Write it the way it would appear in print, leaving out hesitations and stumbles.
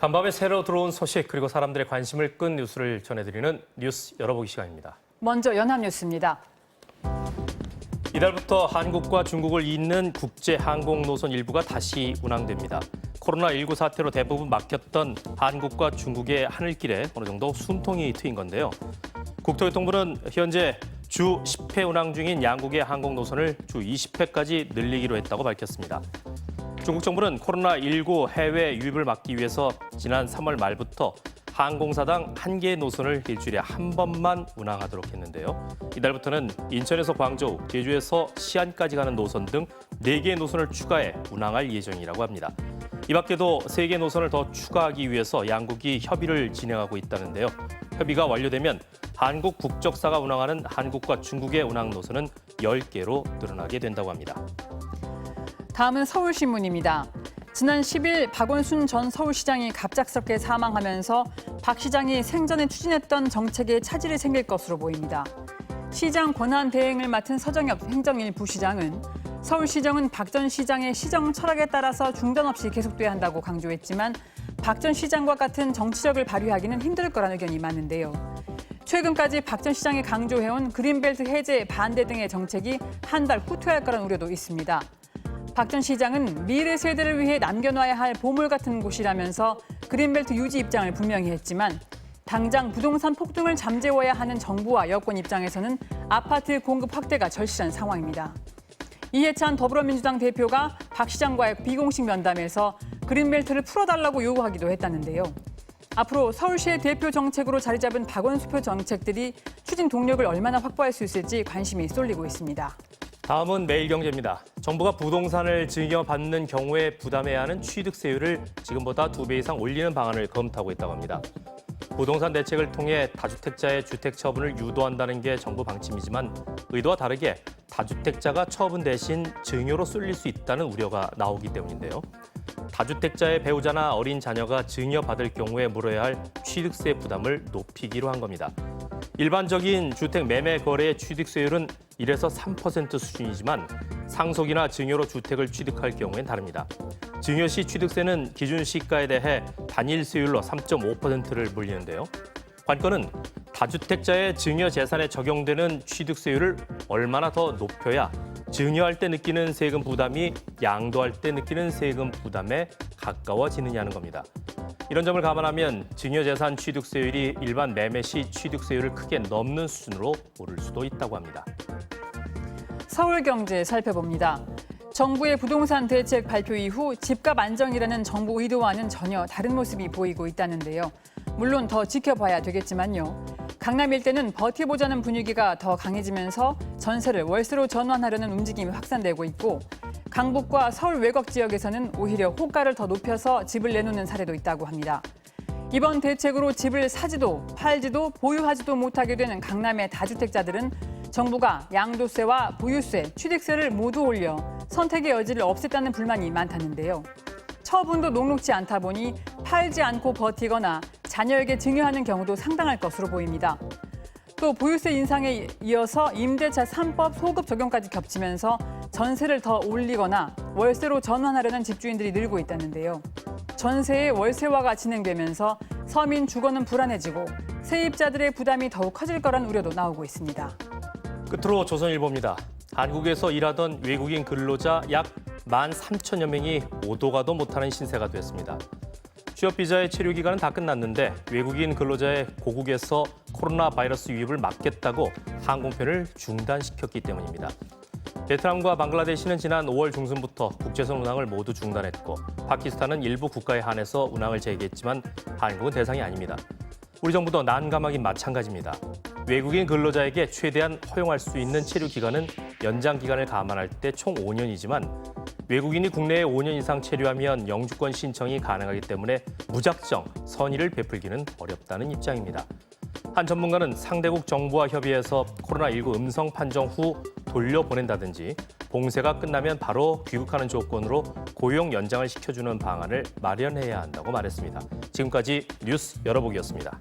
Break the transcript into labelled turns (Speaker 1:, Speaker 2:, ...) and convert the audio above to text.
Speaker 1: 간밤에 새로 들어온 소식 그리고 사람들의 관심을 끈 뉴스를 전해드리는 뉴스 열어보기 시간입니다.
Speaker 2: 먼저 연합뉴스입니다.
Speaker 1: 이달부터 한국과 중국을 잇는 국제 항공 노선 일부가 다시 운항됩니다. 코로나19 사태로 대부분 막혔던 한국과 중국의 하늘길에 어느 정도 숨통이 트인 건데요. 국토교통부는 현재 주 10회 운항 중인 양국의 항공 노선을 주 20회까지 늘리기로 했다고 밝혔습니다. 중국 정부는 코로나19 해외 유입을 막기 위해서 지난 3월 말부터 항공사당 1개의 노선을 일주일에 한 번만 운항하도록 했는데요. 이달부터는 인천에서 광저우, 제주에서 시안까지 가는 노선 등 4개의 노선을 추가해 운항할 예정이라고 합니다. 이 밖에도 3개 노선을 더 추가하기 위해서 양국이 협의를 진행하고 있다는데요. 협의가 완료되면 한국 국적사가 운항하는 한국과 중국의 운항 노선은 10개로 늘어나게 된다고 합니다.
Speaker 2: 다음은 서울신문입니다. 지난 10일 박원순 전 서울시장이 갑작스럽게 사망하면서 박 시장이 생전에 추진했던 정책에 차질이 생길 것으로 보입니다. 시장 권한 대행을 맡은 서정엽 행정일 부시장은 서울시정은 박 전 시장의 시정 철학에 따라서 중단 없이 계속돼야 한다고 강조했지만 박 전 시장과 같은 정치력을 발휘하기는 힘들 거라는 의견이 많은데요. 최근까지 박 전 시장이 강조해온 그린벨트 해제 반대 등의 정책이 한 발 후퇴할 거란 우려도 있습니다. 박 전 시장은 미래 세대를 위해 남겨놔야 할 보물 같은 곳이라면서 그린벨트 유지 입장을 분명히 했지만 당장 부동산 폭등을 잠재워야 하는 정부와 여권 입장에서는 아파트 공급 확대가 절실한 상황입니다. 이해찬 더불어민주당 대표가 박 시장과의 비공식 면담에서 그린벨트를 풀어달라고 요구하기도 했다는데요. 앞으로 서울시의 대표 정책으로 자리 잡은 박원순표 정책들이 추진 동력을 얼마나 확보할 수 있을지 관심이 쏠리고 있습니다.
Speaker 1: 다음은 매일경제입니다. 정부가 부동산을 증여받는 경우에 부담해야 하는 취득세율을 지금보다 2배 이상 올리는 방안을 검토하고 있다고 합니다. 부동산 대책을 통해 다주택자의 주택 처분을 유도한다는 게 정부 방침이지만 의도와 다르게 다주택자가 처분 대신 증여로 쏠릴 수 있다는 우려가 나오기 때문인데요. 다주택자의 배우자나 어린 자녀가 증여받을 경우에 물어야 할 취득세 부담을 높이기로 한 겁니다. 일반적인 주택 매매 거래의 취득세율은 1에서 3% 수준이지만 상속이나 증여로 주택을 취득할 경우엔 다릅니다. 증여 시 취득세는 기준 시가에 대해 단일 세율로 3.5%를 물리는데요. 관건은 다주택자의 증여 재산에 적용되는 취득세율을 얼마나 더 높여야 증여할 때 느끼는 세금 부담이 양도할 때 느끼는 세금 부담에 가까워지느냐는 겁니다. 이런 점을 감안하면 증여재산 취득세율이 일반 매매 시 취득세율을 크게 넘는 수준으로 오를 수도 있다고 합니다.
Speaker 2: 서울경제 살펴봅니다. 정부의 부동산 대책 발표 이후 집값 안정이라는 정부 의도와는 전혀 다른 모습이 보이고 있다는데요. 물론 더 지켜봐야 되겠지만요. 강남 일대는 버텨보자는 분위기가 더 강해지면서 전세를 월세로 전환하려는 움직임이 확산되고 있고 강북과 서울 외곽 지역에서는 오히려 호가를 더 높여서 집을 내놓는 사례도 있다고 합니다. 이번 대책으로 집을 사지도 팔지도 보유하지도 못하게 되는 강남의 다주택자들은 정부가 양도세와 보유세, 취득세를 모두 올려 선택의 여지를 없앴다는 불만이 많다는데요. 처분도 녹록지 않다 보니 팔지 않고 버티거나 자녀에게 증여하는 경우도 상당할 것으로 보입니다. 또 보유세 인상에 이어서 임대차 3법 소급 적용까지 겹치면서 전세를 더 올리거나 월세로 전환하려는 집주인들이 늘고 있다는데요. 전세의 월세화가 진행되면서 서민 주거는 불안해지고 세입자들의 부담이 더욱 커질 거란 우려도 나오고 있습니다.
Speaker 1: 끝으로 조선일보입니다. 한국에서 일하던 외국인 근로자 약 13,000여 명이 오도 가도 못하는 신세가 됐습니다. 취업 비자의 체류 기간은 다 끝났는데 외국인 근로자의 고국에서 코로나 바이러스 유입을 막겠다고 항공편을 중단시켰기 때문입니다. 베트남과 방글라데시는 지난 5월 중순부터 국제선 운항을 모두 중단했고 파키스탄은 일부 국가에 한해서 운항을 재개했지만 한국은 대상이 아닙니다. 우리 정부도 난감하긴 마찬가지입니다. 외국인 근로자에게 최대한 허용할 수 있는 체류 기간은 연장 기간을 감안할 때 총 5년이지만 외국인이 국내에 5년 이상 체류하면 영주권 신청이 가능하기 때문에 무작정 선의를 베풀기는 어렵다는 입장입니다. 한 전문가는 상대국 정부와 협의해서 코로나19 음성 판정 후 돌려보낸다든지 봉쇄가 끝나면 바로 귀국하는 조건으로 고용 연장을 시켜주는 방안을 마련해야 한다고 말했습니다. 지금까지 뉴스 열어보기였습니다.